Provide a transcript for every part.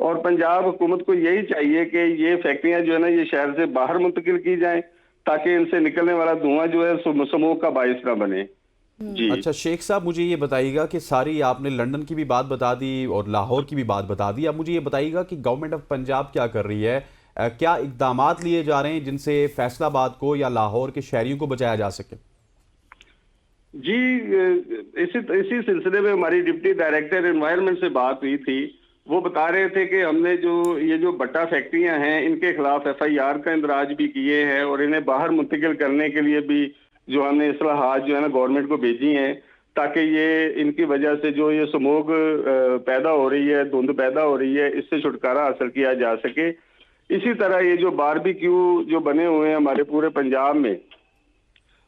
اور پنجاب حکومت کو یہی چاہیے کہ یہ فیکٹریاں جو ہے نا یہ شہر سے باہر منتقل کی جائیں تاکہ ان سے نکلنے والا دھواں جو ہے سموگ کا باعث نہ بنے. جی اچھا شیخ صاحب مجھے یہ بتائیے گا کہ ساری آپ نے لندن کی بھی بات بتا دی اور لاہور کی بھی بات بتا دی، اب مجھے یہ بتائیے گا کہ گورنمنٹ آف پنجاب کیا کر رہی ہے، کیا اقدامات لیے جا رہے ہیں جن سے فیصل آباد کو یا لاہور کے شہریوں کو بچایا جا سکے؟ جی اسی سلسلے میں ہماری ڈپٹی ڈائریکٹر انوائرمنٹ سے بات ہوئی تھی. وہ بتا رہے تھے کہ ہم نے جو بٹا فیکٹریاں ہیں ان کے خلاف FIR کا اندراج بھی کیے ہیں اور انہیں باہر منتقل کرنے کے لیے بھی جو ہم نے اصلاحات جو ہے نا گورنمنٹ کو بھیجی ہیں تاکہ یہ ان کی وجہ سے جو یہ سموگ پیدا ہو رہی ہے، دھند پیدا ہو رہی ہے، اس سے چھٹکارا حاصل کیا جا سکے. اسی طرح یہ جو باربیکیو جو بنے ہوئے ہیں ہمارے پورے پنجاب میں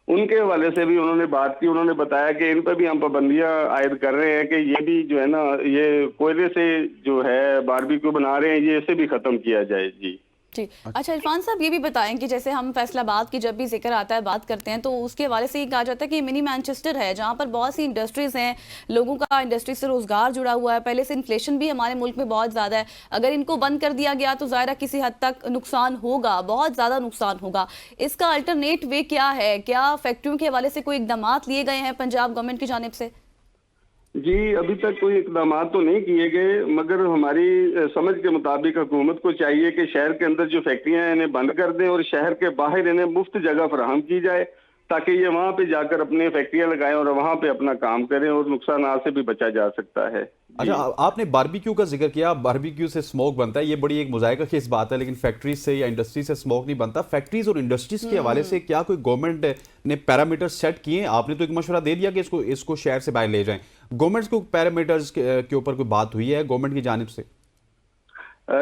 ان کے حوالے سے بھی انہوں نے بات کی. انہوں نے بتایا کہ ان پہ بھی ہم پابندیاں عائد کر رہے ہیں کہ یہ بھی جو ہے نا یہ کوئلے سے جو ہے باربیکیو بنا رہے ہیں یہ اسے بھی ختم کیا جائے. جی جی اچھا عرفان صاحب یہ بھی بتائیں کہ جیسے ہم فیصل آباد کی جب بھی ذکر آتا ہے بات کرتے ہیں تو اس کے حوالے سے یہ کہا جاتا ہے کہ یہ منی مینچسٹر ہے جہاں پر بہت سی انڈسٹریز ہیں، لوگوں کا انڈسٹری سے روزگار جڑا ہوا ہے، پہلے سے انفلیشن بھی ہمارے ملک میں بہت زیادہ ہے. اگر ان کو بند کر دیا گیا تو ظاہرہ کسی حد تک نقصان ہوگا، بہت زیادہ نقصان ہوگا. اس کا الٹرنیٹ وے کیا ہے؟ کیا فیکٹریوں کے حوالے سے کوئی اقدامات لیے گئے ہیں پنجاب گورنمنٹ کی جانب سے؟ جی ابھی تک کوئی اقدامات تو نہیں کیے گئے، مگر ہماری سمجھ کے مطابق حکومت کو چاہیے کہ شہر کے اندر جو فیکٹریاں ہیں انہیں بند کر دیں اور شہر کے باہر انہیں مفت جگہ فراہم کی جائے تاکہ یہ وہاں پہ جا کر اپنے فیکٹریاں لگائیں اور وہاں پہ اپنا کام کریں اور نقصانات سے بھی بچا جا سکتا ہے. اچھا آپ نے باربیکیو کا ذکر کیا، باربیکیو سے سموک بنتا ہے، یہ بڑی ایک مذائقہ خیز بات ہے، لیکن فیکٹریز سے یا انڈسٹری سے سموک نہیں بنتا. فیکٹریز اور انڈسٹریز کے حوالے سے کیا کوئی گورنمنٹ نے پیرامیٹر سیٹ کیے ہیں؟ آپ نے تو ایک مشورہ دے دیا کہ اس کو شہر سے باہر لے جائیں، گورنمنٹ کو پیرامیٹرز کے اوپر کوئی بات ہوئی ہے گورنمنٹ کی جانب سے؟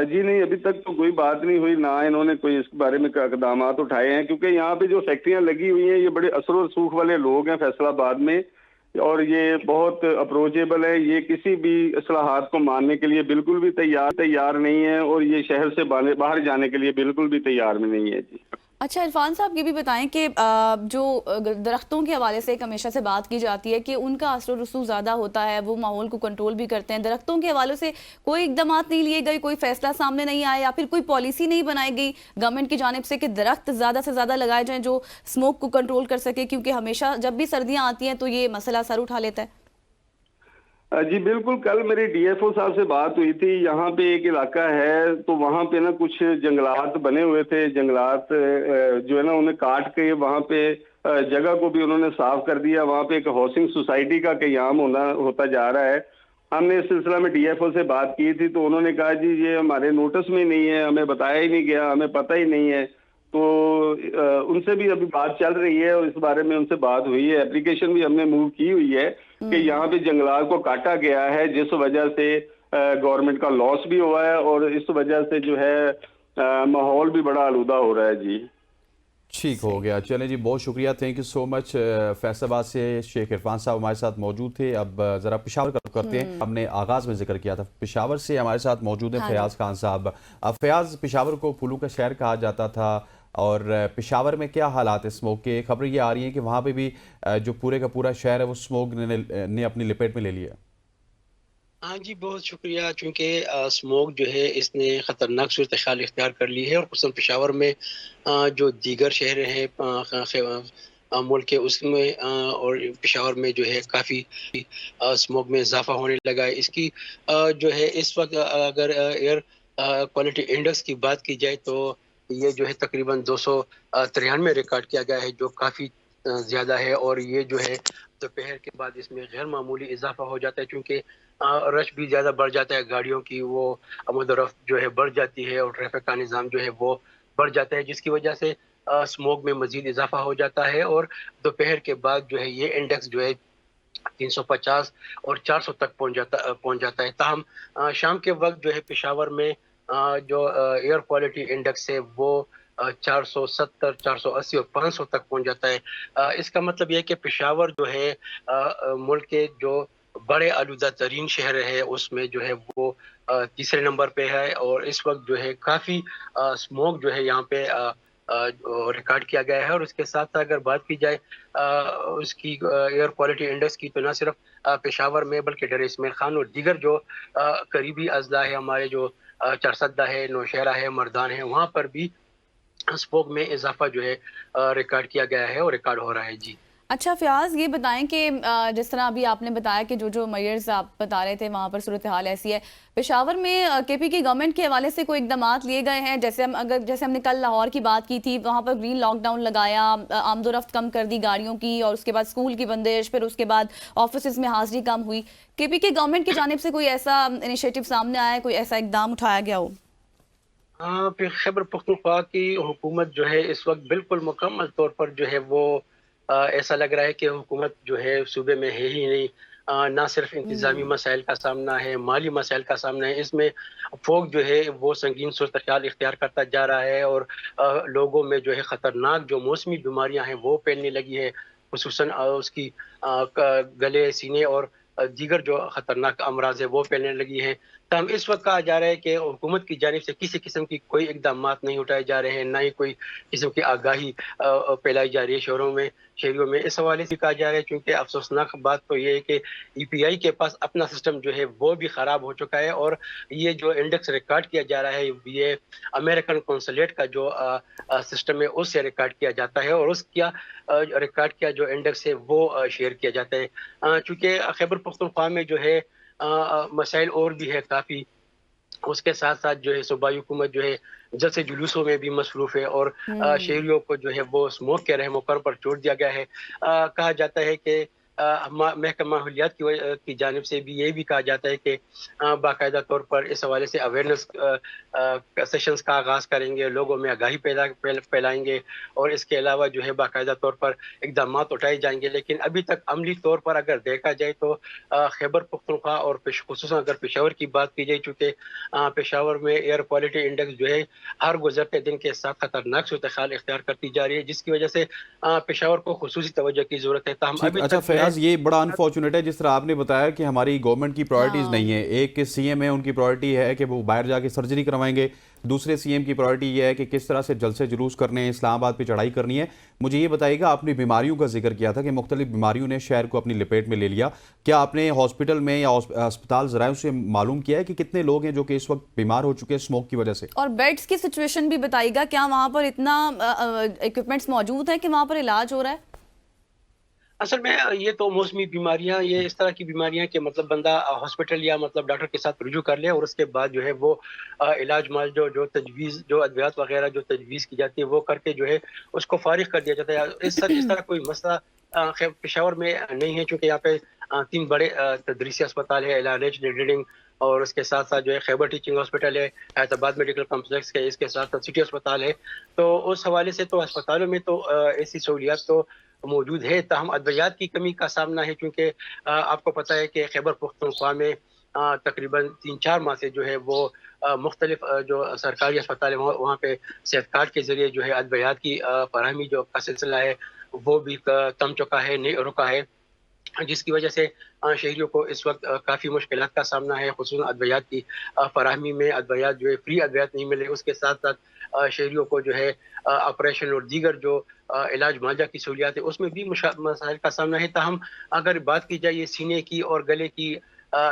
جی نہیں ابھی تک تو کوئی بات نہیں ہوئی، نہ انہوں نے کوئی اس کے بارے میں اقدامات اٹھائے ہیں کیونکہ یہاں پہ جو فیکٹریاں لگی ہوئی ہیں یہ بڑے اثر و رسوخ والے لوگ ہیں فیصل آباد میں اور یہ بہت اپروچیبل ہے. یہ کسی بھی اصلاحات کو ماننے کے لیے بالکل بھی تیار نہیں ہے اور یہ شہر سے باہر جانے کے لیے بالکل بھی تیار میں نہیں ہے. جی اچھا عرفان صاحب یہ بھی بتائیں کہ جو درختوں کے حوالے سے ایک ہمیشہ سے بات کی جاتی ہے کہ ان کا اثر و رسوخ زیادہ ہوتا ہے، وہ ماحول کو کنٹرول بھی کرتے ہیں، درختوں کے حوالے سے کوئی اقدامات نہیں لیے گئے، کوئی فیصلہ سامنے نہیں آیا یا پھر کوئی پالیسی نہیں بنائی گئی گورنمنٹ کی جانب سے کہ درخت زیادہ سے زیادہ لگائے جائیں جو اسموک کو کنٹرول کر سکے، کیونکہ ہمیشہ جب بھی سردیاں آتی ہیں تو یہ مسئلہ سر اٹھا لیتا ہے؟ جی بالکل، کل میری DFO صاحب سے بات ہوئی تھی. یہاں پہ ایک علاقہ ہے تو وہاں پہ نا کچھ جنگلات بنے ہوئے تھے، جنگلات جو ہے نا انہیں کاٹ کے وہاں پہ جگہ کو بھی انہوں نے صاف کر دیا. وہاں پہ ایک ہاؤسنگ سوسائٹی کا قیام ہوتا جا رہا ہے. ہم نے اس سلسلہ میں DFO سے بات کی تھی تو انہوں نے کہا جی یہ ہمارے نوٹس میں نہیں ہے، ہمیں بتایا ہی نہیں گیا، ہمیں پتہ ہی نہیں ہے. تو ان سے بھی ابھی بات چل رہی ہے اور اس بارے میں ان سے بات ہوئی ہے، اپلیکیشن بھی ہم نے موو کی ہوئی ہے کہ یہاں پہ جنگلات کو کاٹا گیا ہے جس وجہ سے گورنمنٹ کا لاس بھی ہوا ہے اور اس وجہ سے جو ہے ماحول بھی بڑا آلودہ ہو رہا ہے. جی ٹھیک ہو گیا، چلیں جی بہت شکریہ، تھینک یو سو مچ. فیصل آباد سے شیخ عرفان صاحب ہمارے ساتھ موجود تھے. اب ذرا پشاور کا رخ کرتے ہیں. ہم نے آغاز میں ذکر کیا تھا پشاور سے ہمارے ساتھ موجود ہیں فیاض خان صاحب. فیاض، پشاور کو پھولوں کا شہر کہا جاتا تھا اور پشاور میں کیا حالات ہیں اسموک کے؟ خبریں یہ آ رہی ہیں کہ وہاں پہ بھی جو پورے کا پورا شہر ہے وہ اسموک نے اپنی لپیٹ میں لے لیا. ہاں جی بہت شکریہ. چونکہ اسموک جو ہے اس نے خطرناک صورتحال اختیار کر لی ہے اور خصوصاً پشاور میں جو دیگر شہر ہیں ملک کے اس میں اور پشاور میں جو ہے کافی اسموک میں اضافہ ہونے لگا ہے. اس کی جو ہے اس وقت اگر ایئر کوالٹی انڈیکس کی بات کی جائے تو یہ جو ہے تقریباً 293 ریکارڈ کیا گیا ہے جو کافی زیادہ ہے. اور یہ جو ہے دوپہر کے بعد اس میں غیر معمولی اضافہ ہو جاتا ہے چونکہ رش بھی زیادہ بڑھ جاتا ہے، گاڑیوں کی وہ آمد و رفت جو ہے بڑھ جاتی ہے اور ٹریفک کا نظام جو ہے وہ بڑھ جاتا ہے جس کی وجہ سے اسموک میں مزید اضافہ ہو جاتا ہے. اور دوپہر کے بعد جو ہے یہ انڈیکس جو ہے 350 اور 400 تک پہنچ جاتا ہے. تاہم شام کے وقت جو ہے پشاور میں جو ایئر کوالٹی انڈیکس ہے وہ 470 480 اور 500 تک پہنچ جاتا ہے. اس کا مطلب یہ ہے کہ پشاور جو ہے ملک کے جو بڑے آلودہ ترین شہر ہے اس میں جو ہے وہ تیسرے نمبر پہ ہے اور اس وقت جو ہے کافی اسموک جو ہے یہاں پہ ریکارڈ کیا گیا ہے. اور اس کے ساتھ اگر بات کی جائے اس کی ایئر کوالٹی انڈیکس کی تو نہ صرف پشاور میں بلکہ ڈر اسماعیل خان اور دیگر جو قریبی اضلاع ہے ہمارے جو چرسدہ ہے، نوشہرہ ہے، مردان ہے، وہاں پر بھی اسموک میں اضافہ جو ہے ریکارڈ کیا گیا ہے اور ریکارڈ ہو رہا ہے جی. اچھا فیاض، یہ بتائیں کہ جس طرح ابھی آپ نے بتایا کہ جو میئرز آپ بتا رہے تھے وہاں پر صورتحال ایسی ہے، پشاور میں کے پی کی گورنمنٹ کے حوالے سے کوئی اقدامات لیے گئے ہیں؟ جیسے ہم نے کل لاہور کی بات کی تھی، وہاں پر گرین لاک ڈاؤن لگایا، آمد و رفت کم کر دی گاڑیوں کی، اور اس کے بعد اسکول کی بندش، پھر اس کے بعد آفیسز میں حاضری کم ہوئی. کے پی کی گورنمنٹ کی جانب سے کوئی ایسا انیشیٹو سامنے آیا ہے، کوئی ایسا اقدام اٹھایا گیا ہو؟ خیبر پختونخوا کی حکومت جو ہے اس وقت بالکل مکمل طور پر جو ہے وہ ایسا لگ رہا ہے کہ حکومت جو ہے صوبے میں ہے ہی نہیں. نہ صرف انتظامی مسائل کا سامنا ہے، مالی مسائل کا سامنا ہے، اس میں فوگ جو ہے وہ سنگین صورتحال اختیار کرتا جا رہا ہے، اور لوگوں میں جو ہے خطرناک جو موسمی بیماریاں ہیں وہ پھیلنے لگی ہے، خصوصاً اس کی گلے، سینے اور دیگر جو خطرناک امراض ہے وہ پھیلنے لگی ہیں. تاہم اس وقت کہا جا رہا ہے کہ حکومت کی جانب سے کسی قسم کی کوئی اقدامات نہیں اٹھائے جا رہے ہیں، نہ ہی کوئی قسم کی آگاہی پھیلائی جا رہی ہے شہریوں میں. اس حوالے سے کہا جا رہا ہے کیونکہ افسوسناک بات تو یہ ہے کہ ای پی آئی کے پاس اپنا سسٹم جو ہے وہ بھی خراب ہو چکا ہے، اور یہ جو انڈیکس ریکارڈ کیا جا رہا ہے یہ امریکن کونسلیٹ کا جو سسٹم ہے اس سے ریکارڈ کیا جاتا ہے، اور اس کیا ریکارڈ کیا جو انڈیکس ہے وہ شیئر کیا جاتا ہے. چونکہ خیبر پختونخوا میں جو ہے مسائل اور بھی ہے کافی، اس کے ساتھ ساتھ جو ہے صوبائی حکومت جو ہے جلسے جلوسوں میں بھی مصروف ہے، اور شہریوں کو جو ہے وہ اسموک کے رحم و کرم پر چھوڑ دیا گیا ہے. کہا جاتا ہے کہ محکمہ ماحولیات کی جانب سے بھی یہ بھی کہا جاتا ہے کہ باقاعدہ طور پر اس حوالے سے اویئرنیس سیشنز کا آغاز کریں گے، لوگوں میں آگاہی پھیلائیں گے، اور اس کے علاوہ جو ہے باقاعدہ طور پر اقدامات اٹھائے جائیں گے. لیکن ابھی تک عملی طور پر اگر دیکھا جائے تو خیبر پختونخوا اور خصوصاً اگر پشاور کی بات کی جائے، چونکہ پشاور میں ایئر کوالٹی انڈیکس جو ہے ہر گزرتے دن کے ساتھ خطرناک صورتحال اختیار کرتی جا رہی ہے، جس کی وجہ سے پشاور کو خصوصی توجہ کی ضرورت ہے. اچھا فیاض، یہ بڑا انفارچونیٹ ہے جس طرح آپ نے بتایا کہ ہماری گورنمنٹ کی پرائرٹیز نہیں ہے. ایک سی ایم ہے، ان کی پرائرٹی ہے کہ وہ باہر جا کے سرجری کروائیں گے، دوسرے سی ایم کی پرائرٹی یہ ہے کہ کس طرح سے جلسے جلوس کرنے ہیں، اسلام آباد پہ چڑھائی کرنی ہے. مجھے یہ بتائیے گا، آپ نے بیماریوں کا ذکر کیا تھا کہ مختلف بیماریوں نے شہر کو اپنی لپیٹ میں لے لیا. کیا آپ نے ہاسپٹل میں یا اسپتال ذرائع سے معلوم کیا ہے کہ کتنے لوگ ہیں جو کہ اس وقت بیمار ہو چکے ہیں اسموک کی وجہ سے؟ اور بیڈز کی سچویشن بھی بتائیے گا، کیا وہاں پر اتنا ایکوپمنٹس موجود ہیں کہ وہاں پر علاج ہو رہا ہے؟ اصل میں یہ تو موسمی بیماریاں، یہ اس طرح کی بیماریاں کہ مطلب بندہ ہاسپٹل یا مطلب ڈاکٹر کے ساتھ رجوع کر لے، اور اس کے بعد جو ہے وہ علاج مال جو تجویز، جو ادویات وغیرہ جو تجویز کی جاتی ہے وہ کر کے جو ہے اس کو فارغ کر دیا جاتا ہے. اس طرح کوئی مسئلہ پشاور میں نہیں ہے، چونکہ یہاں پہ 3 بڑے تدریسی اسپتال ہے، LRH، ریڈنگ، اور اس کے ساتھ ساتھ جو ہے خیبر ٹیچنگ ہاسپٹل ہے، حیات آباد میڈیکل کمپلیکس کے، اس کے ساتھ ساتھ سٹی اسپتال ہے. تو اس حوالے سے تو اسپتالوں میں تو ایسی سہولیات تو موجود ہے، تاہم ادویات کی کمی کا سامنا ہے، کیونکہ آپ کو پتہ ہے کہ خیبر پختونخوا میں تقریباً 3-4 ماہ سے جو ہے وہ مختلف جو سرکاری اسپتال ہیں وہاں پہ صحت کارڈ کے ذریعے جو ہے ادویات کی فراہمی جو کا سلسلہ ہے وہ بھی تھم چکا ہے، نہیں رکا ہے، جس کی وجہ سے شہریوں کو اس وقت کافی مشکلات کا سامنا ہے، خصوصاً ادویات کی فراہمی میں. ادویات جو ہے فری ادویات نہیں ملے، اس کے ساتھ ساتھ شہریوں کو جو ہے آپریشن اور دیگر جو علاج معالجہ کی سہولیات ہے اس میں بھی مسائل کا سامنا ہے. تاہم اگر بات کی جائے یہ سینے کی اور گلے کی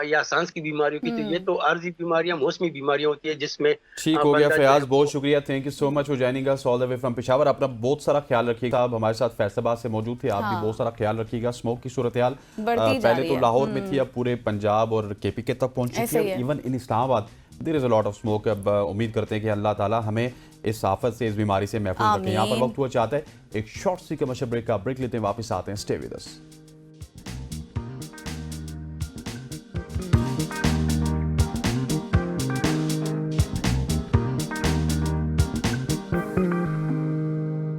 یا سانس کی بیماریوں کی، تو یہ تو عارضی بیماریاں، موسمی بیماریاں ہوتی ہے جس میں ٹھیک ہو گیا. فیاض بہت شکریہ، thank you so much for joining us all the way from Peshawar. اپنا بہت سارا خیال رکھیے گا. آپ ہمارے ساتھ فیصل آباد سے موجود تھے، آپ بھی بہت سارا خیال رکھیے گا. اسموک کی صورتحال پہلے تو لاہور میں تھی، اب پورے پنجاب اور کے پی کے تک پہنچ چکی ہے. ایون ان اسلام آباد دیر از اے لاٹ آف اسموک. اب امید کرتے ہیں کہ اللہ تعالیٰ ہمیں اس آفت سے، اس بیماری سے محفوظ رکھیں. یہاں پر وقت ہوا چاہتا ہے ایک شارٹ سی کمرشل بریک کا. بریک لیتے ہیں، واپس آتے ہیں. Stay with us.